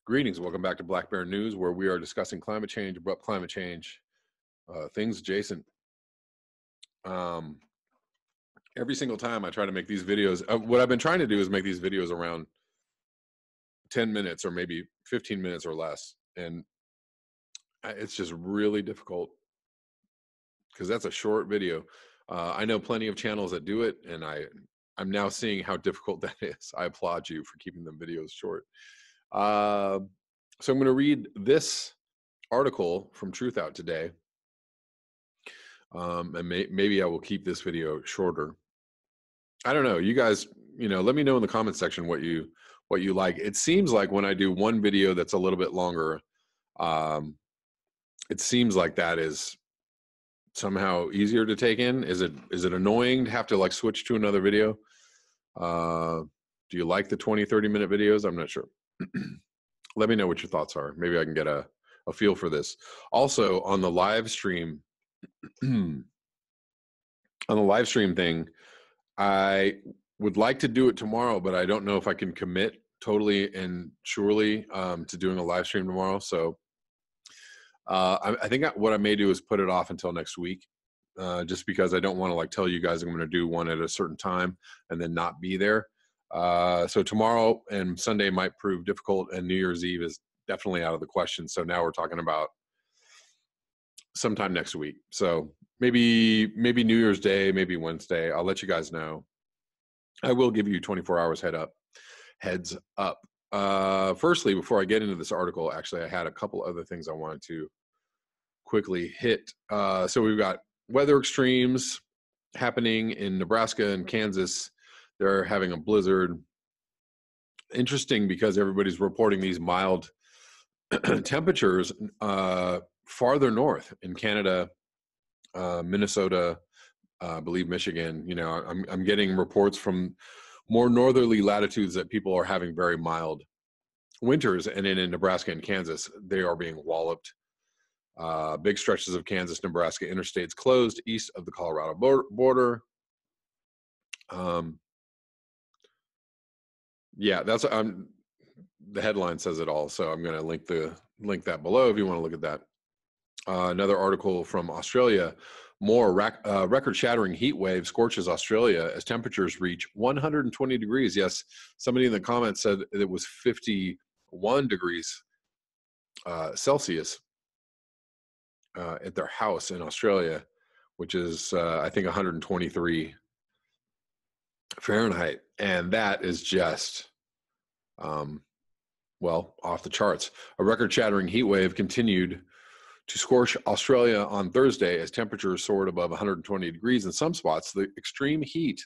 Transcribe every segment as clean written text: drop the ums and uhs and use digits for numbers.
Greetings. Welcome back to Black Bear News, where we are discussing climate change, abrupt climate change, things adjacent. Every single time I try to make these videos, what I've been trying to do is make these videos around 10 minutes or maybe 15 minutes or less. And it's just really difficult because that's a short video. I know plenty of channels that do it, and I'm now seeing how difficult that is. I applaud you for keeping them videos short. So I'm going to read this article from Truth Out today, and maybe I will keep this video shorter. I don't know. You guys, let me know in the comment section what you like. It seems like when I do one video that's a little bit longer, it seems like that is somehow easier to take in. Is it annoying to have to like switch to another video? Do you like the 20-30 minute videos? I'm not sure. Let me know what your thoughts are. Maybe I can get a feel for this. Also, on the live stream, thing, I would like to do it tomorrow, but I don't know if I can commit totally and surely to doing a live stream tomorrow. So I think what I may do is put it off until next week, just because I don't want to like tell you guys I'm going to do one at a certain time and then not be there. So tomorrow and Sunday might prove difficult, and New Year's Eve is definitely out of the question. So now we're talking about sometime next week. So maybe New Year's Day, maybe Wednesday. I'll let you guys know. I will give you 24 hours heads up. Firstly, before I get into this article, actually, I had a couple other things I wanted to quickly hit. So we've got weather extremes happening in Nebraska and Kansas. They're having a blizzard. Interesting, because everybody's reporting these mild temperatures farther north in Canada, Minnesota, I believe Michigan. I'm getting reports from more northerly latitudes that people are having very mild winters, and in Nebraska and Kansas, they are being walloped. Big stretches of Kansas, Nebraska interstates closed east of the Colorado border. Yeah, that's the headline says it all. So I'm going to link that below if you want to look at that. Another article from Australia: more record-shattering heat wave scorches Australia as temperatures reach 120 degrees. Yes, somebody in the comments said it was 51 degrees Celsius at their house in Australia, which is I think 123 Fahrenheit, and that is just well, off the charts. A record-shattering heat wave continued to scorch Australia on Thursday as temperatures soared above 120 degrees in some spots. The extreme heat,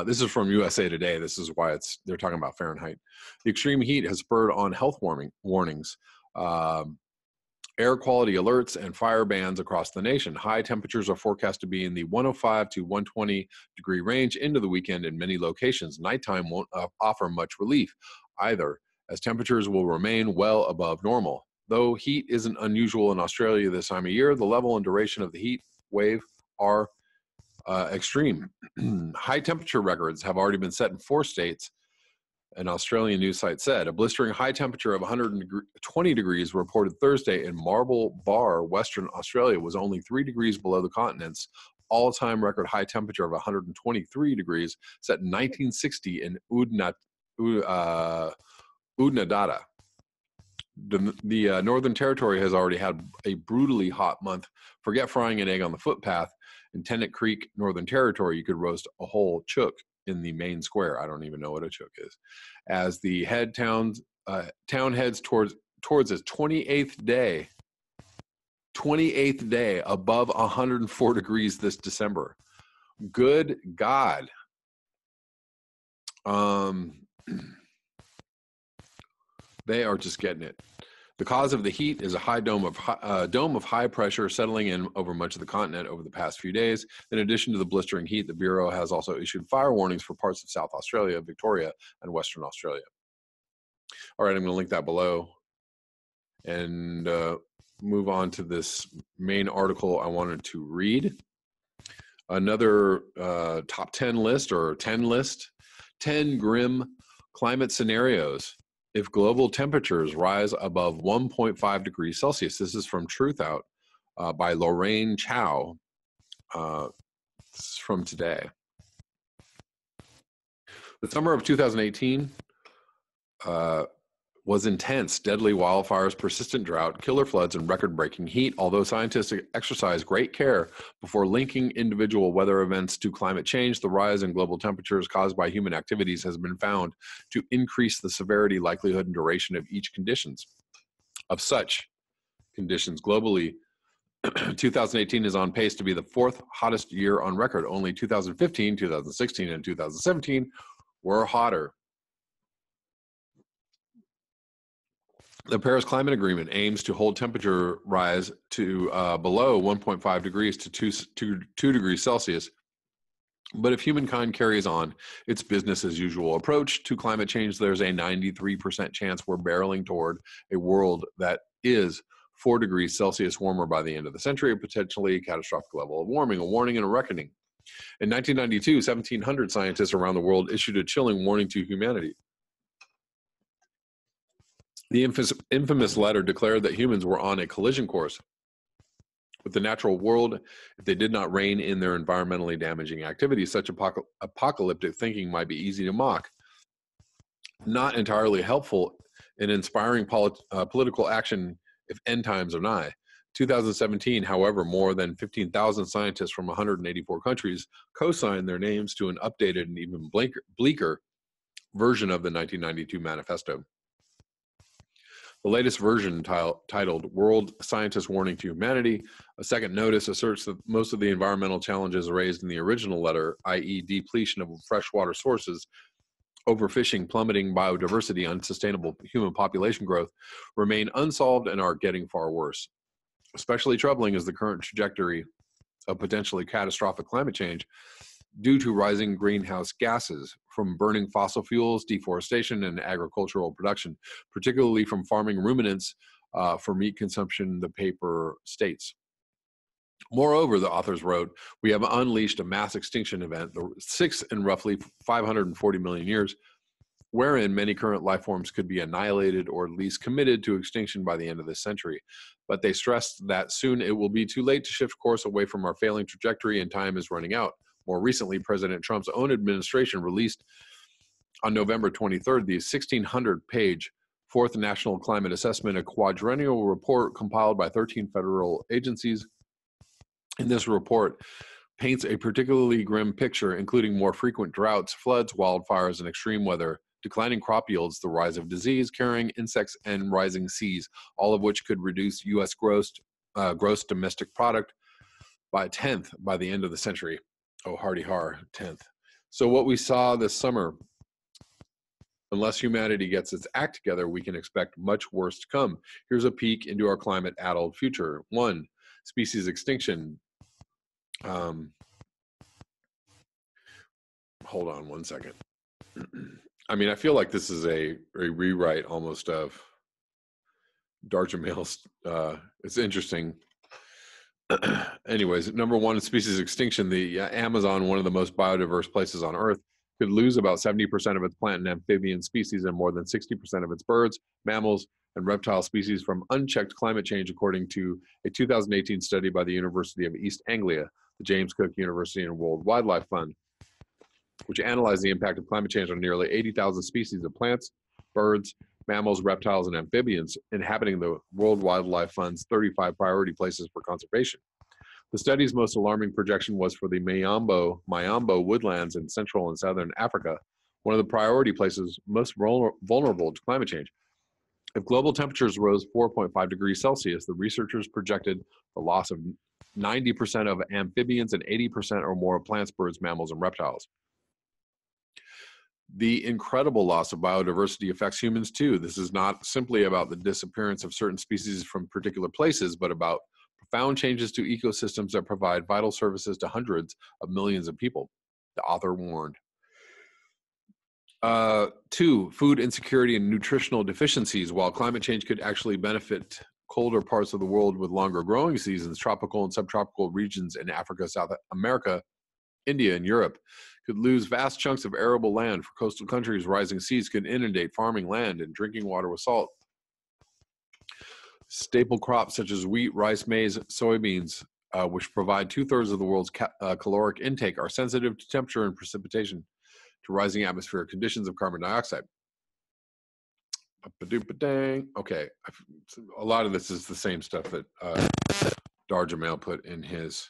this is from USA Today, this is why they're talking about Fahrenheit. The extreme heat has spurred on health warnings, air quality alerts, and fire bans across the nation. High temperatures are forecast to be in the 105 to 120 degree range into the weekend in many locations. Nighttime won't offer much relief either, as temperatures will remain well above normal. Though heat isn't unusual in Australia this time of year, the level and duration of the heat wave are extreme. High temperature records have already been set in 4 states, an Australian news site said. A blistering high temperature of 120 degrees reported Thursday in Marble Bar, Western Australia, was only 3 degrees below the continent's all-time record high temperature of 123 degrees set in 1960 in Oodnadatta. The Northern Territory has already had a brutally hot month. Forget frying an egg on the footpath. In Tennant Creek, Northern Territory, you could roast a whole chook in the main square. I don't even know what a chook is. As the town heads towards its 28th day above 104 degrees this December. Good God. They are just getting it. The cause of the heat is a high dome of high pressure settling in over much of the continent over the past few days. In addition to the blistering heat, the Bureau has also issued fire warnings for parts of South Australia, Victoria, and Western Australia. All right, I'm going to link that below and move on to this main article I wanted to read. Another top 10 list or 10 list, 10 grim climate scenarios if global temperatures rise above 1.5 degrees Celsius. This is from Truth Out by Lorraine Chow. This is from today. The summer of 2018 was intense. Deadly wildfires, persistent drought, killer floods, and record-breaking heat. Although scientists exercise great care before linking individual weather events to climate change, the rise in global temperatures caused by human activities has been found to increase the severity, likelihood, and duration of each conditions. Of such conditions globally, 2018 is on pace to be the fourth hottest year on record. Only 2015, 2016, and 2017 were hotter. The Paris Climate Agreement aims to hold temperature rise to below 1.5 degrees to 2 degrees Celsius. But if humankind carries on its business as usual approach to climate change, there's a 93% chance we're barreling toward a world that is 4 degrees Celsius warmer by the end of the century, a potentially catastrophic level of warming, a warning and a reckoning. In 1992, 1,700 scientists around the world issued a chilling warning to humanity. The infamous letter declared that humans were on a collision course with the natural world if they did not rein in their environmentally damaging activities. Such apocalyptic thinking might be easy to mock, not entirely helpful in inspiring political action if end times are nigh. 2017, however, more than 15,000 scientists from 184 countries co-signed their names to an updated and even bleaker version of the 1992 manifesto. The latest version, titled World Scientists Warning to Humanity, a second notice, asserts that most of the environmental challenges raised in the original letter, i.e. depletion of freshwater sources, overfishing, plummeting biodiversity, unsustainable human population growth, remain unsolved and are getting far worse. Especially troubling is the current trajectory of potentially catastrophic climate change due to rising greenhouse gases from burning fossil fuels, deforestation, and agricultural production, particularly from farming ruminants for meat consumption, the paper states. Moreover, the authors wrote, we have unleashed a mass extinction event, the sixth in roughly 540 million years, wherein many current life forms could be annihilated or at least committed to extinction by the end of this century. But they stressed that soon it will be too late to shift course away from our failing trajectory and time is running out. More recently, President Trump's own administration released on November 23rd the 1,600-page Fourth National Climate Assessment, a quadrennial report compiled by 13 federal agencies. In this report, paints a particularly grim picture, including more frequent droughts, floods, wildfires, and extreme weather, declining crop yields, the rise of disease-carrying insects, and rising seas, all of which could reduce U.S. gross domestic product by a tenth by the end of the century. Oh, hardy har, 10th. So what we saw this summer, unless humanity gets its act together, we can expect much worse to come. Here's a peek into our climate-addled future. 1, species extinction. Hold on one second. I mean, I feel like this is a rewrite almost of Darjamal's. It's interesting. Anyways, number 1, species extinction. The Amazon, one of the most biodiverse places on Earth, could lose about 70% of its plant and amphibian species and more than 60% of its birds, mammals, and reptile species from unchecked climate change, according to a 2018 study by the University of East Anglia, the James Cook University and World Wildlife Fund, which analyzed the impact of climate change on nearly 80,000 species of plants, birds, mammals, reptiles, and amphibians inhabiting the World Wildlife Fund's 35 priority places for conservation. The study's most alarming projection was for the Mayambo woodlands in Central and Southern Africa, one of the priority places most vulnerable to climate change. If global temperatures rose 4.5 degrees Celsius, the researchers projected the loss of 90% of amphibians and 80% or more of plants, birds, mammals, and reptiles. The incredible loss of biodiversity affects humans too. This is not simply about the disappearance of certain species from particular places, but about profound changes to ecosystems that provide vital services to hundreds of millions of people, the author warned. 2, food insecurity and nutritional deficiencies. While climate change could actually benefit colder parts of the world with longer growing seasons, tropical and subtropical regions in Africa, South America, India and Europe could lose vast chunks of arable land. For coastal countries, rising seas could inundate farming land and drinking water with salt. Staple crops such as wheat, rice, maize, soybeans, which provide 2/3 of the world's caloric intake, are sensitive to temperature and precipitation, to rising atmospheric conditions of carbon dioxide. Okay, a lot of this is the same stuff that Darjamal put in his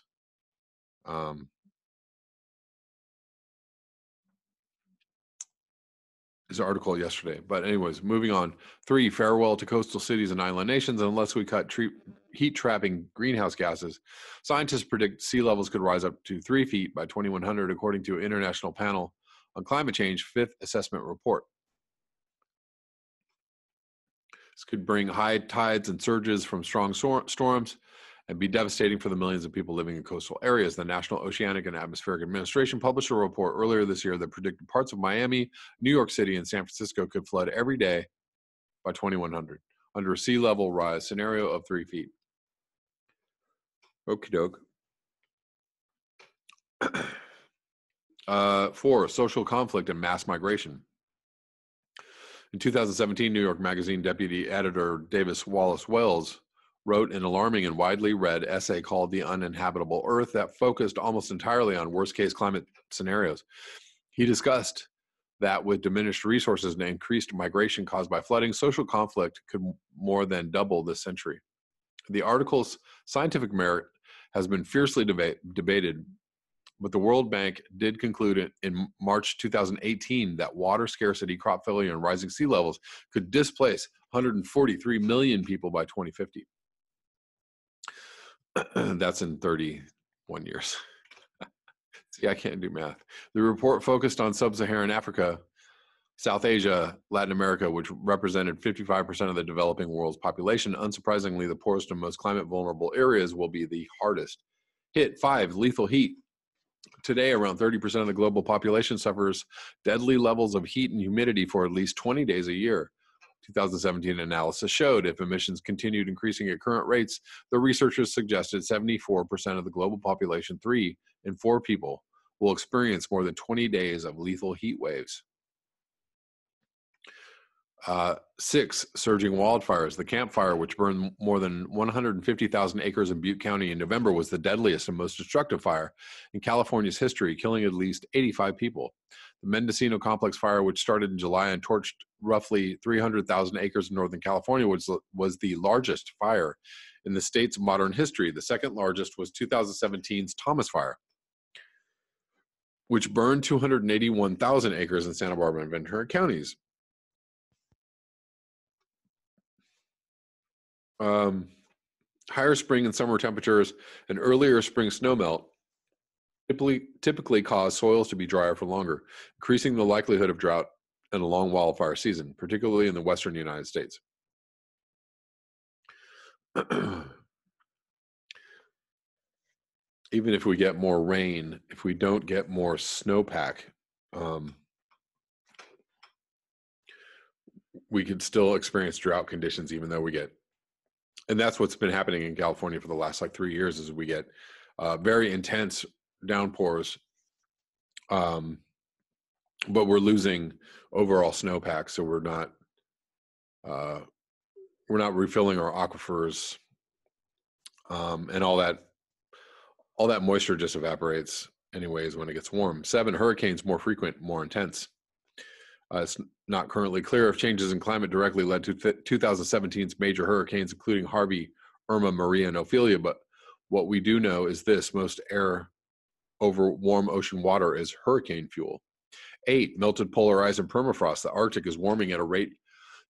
article yesterday. But anyways, moving on. 3, farewell to coastal cities and island nations. Unless we cut heat-trapping greenhouse gases, scientists predict sea levels could rise up to 3 feet by 2100, according to International Panel on Climate Change 5th Assessment Report. This could bring high tides and surges from strong storms and be devastating for the millions of people living in coastal areas. The National Oceanic and Atmospheric Administration published a report earlier this year that predicted parts of Miami, New York City, and San Francisco could flood every day by 2100 under a sea level rise scenario of 3 feet. Okie doke. 4, social conflict and mass migration. In 2017, New York Magazine deputy editor Davis Wallace Wells wrote an alarming and widely read essay called The Uninhabitable Earth that focused almost entirely on worst-case climate scenarios. He discussed that with diminished resources and increased migration caused by flooding, social conflict could more than double this century. The article's scientific merit has been fiercely debated, but the World Bank did conclude in March 2018 that water scarcity, crop failure, and rising sea levels could displace 143 million people by 2050. That's in 31 years. See, I can't do math. The report focused on sub-Saharan Africa, South Asia, Latin America, which represented 55% of the developing world's population. Unsurprisingly, the poorest and most climate vulnerable areas will be the hardest hit. 5, lethal heat. Today, around 30% of the global population suffers deadly levels of heat and humidity for at least 20 days a year. 2017 analysis showed if emissions continued increasing at current rates, the researchers suggested 74% of the global population, 3 in 4 people, will experience more than 20 days of lethal heat waves. 6, surging wildfires. The Camp Fire, which burned more than 150,000 acres in Butte County in November, was the deadliest and most destructive fire in California's history, killing at least 85 people. The Mendocino Complex Fire, which started in July and torched roughly 300,000 acres in Northern California, was the largest fire in the state's modern history. The second largest was 2017's Thomas Fire, which burned 281,000 acres in Santa Barbara and Ventura counties. Higher spring and summer temperatures and earlier spring snowmelt typically cause soils to be drier for longer, increasing the likelihood of drought and a long wildfire season, particularly in the western United States. Even if we get more rain, if we don't get more snowpack, we could still experience drought conditions, even though we get, and that's what's been happening in California for the last 3 years, is we get very intense downpours, but we're losing overall snowpack, so we're not refilling our aquifers, and all that moisture just evaporates anyways when it gets warm. 7, hurricanes more frequent, more intense. It's not currently clear if changes in climate directly led to 2017's major hurricanes, including Harvey, Irma, Maria, and Ophelia, but what we do know is this: most air over warm ocean water is hurricane fuel. 8, melted polar ice and permafrost. The Arctic is warming at a rate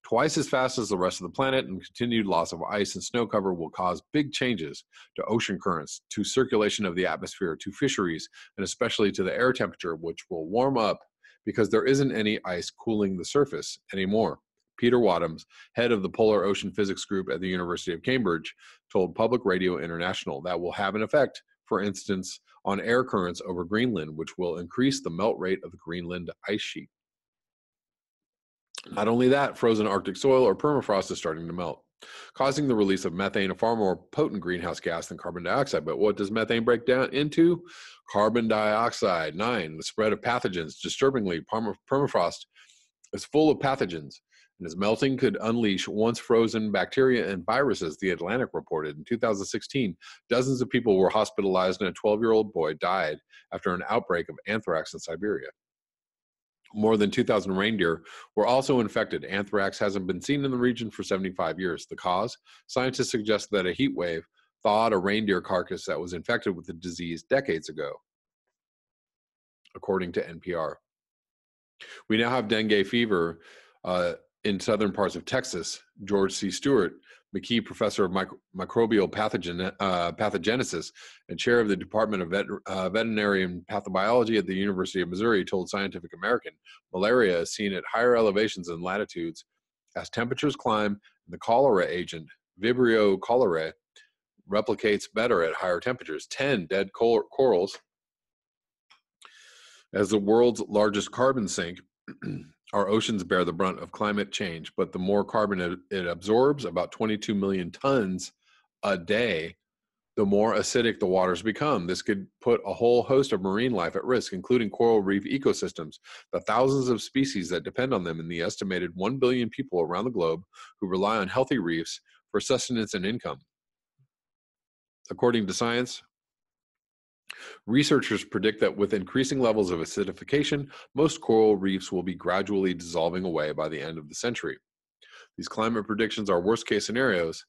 twice as fast as the rest of the planet, and continued loss of ice and snow cover will cause big changes to ocean currents, to circulation of the atmosphere, to fisheries, and especially to the air temperature, which will warm up because there isn't any ice cooling the surface anymore. Peter Wadhams, head of the Polar Ocean Physics Group at the University of Cambridge, told Public Radio International that will have an effect, for instance, on air currents over Greenland, which will increase the melt rate of the Greenland ice sheet. Not only that, frozen Arctic soil or permafrost is starting to melt. causing the release of methane, a far more potent greenhouse gas than carbon dioxide. But what does methane break down into? Carbon dioxide. 9, the spread of pathogens. Disturbingly, permafrost is full of pathogens, and as melting could unleash once frozen bacteria and viruses, The Atlantic reported. In 2016, dozens of people were hospitalized and a 12-year-old boy died after an outbreak of anthrax in Siberia. More than 2,000 reindeer were also infected. Anthrax hasn't been seen in the region for 75 years. The cause? Scientists suggest that a heat wave thawed a reindeer carcass that was infected with the disease decades ago, according to NPR. We now have dengue fever in southern parts of Texas. George C. Stewart, McKee Professor of Microbial Pathogenesis and Chair of the Department of Veterinary and Pathobiology at the University of Missouri, told Scientific American, malaria is seen at higher elevations and latitudes as temperatures climb, and the cholera agent, Vibrio cholerae, replicates better at higher temperatures. 10 dead corals. As the world's largest carbon sink, our oceans bear the brunt of climate change, but the more carbon it absorbs, about 22 million tons a day, the more acidic the waters become. This could put a whole host of marine life at risk, including coral reef ecosystems, the thousands of species that depend on them, and the estimated 1 billion people around the globe who rely on healthy reefs for sustenance and income. According to science, researchers predict that with increasing levels of acidification, most coral reefs will be gradually dissolving away by the end of the century. These climate predictions are worst-case scenarios,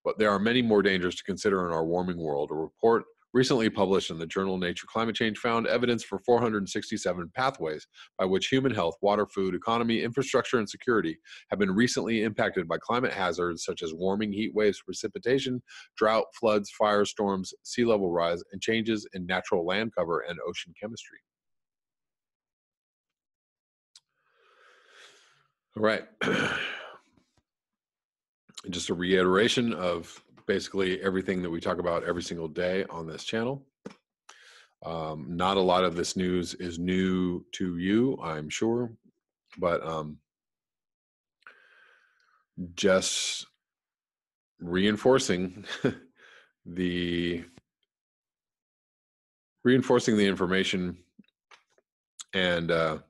but there are many more dangers to consider in our warming world. A report recently published in the journal Nature Climate Change found evidence for 467 pathways by which human health, water, food, economy, infrastructure, and security have been recently impacted by climate hazards such as warming, heat waves, precipitation, drought, floods, firestorms, sea level rise, and changes in natural land cover and ocean chemistry. All right. Just a reiteration of basically everything that we talk about every single day on this channel. Not a lot of this news is new to you, I'm sure, but just reinforcing the information and the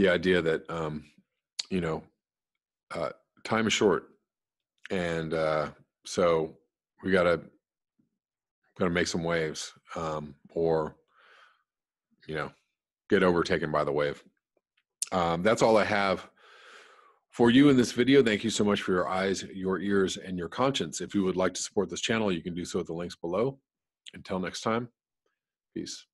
idea that time is short, and so we gotta make some waves, or get overtaken by the wave. That's all I have for you in this video. Thank you so much for your eyes, your ears, and your conscience. If you would like to support this channel, you can do so at the links below. Until next time, peace.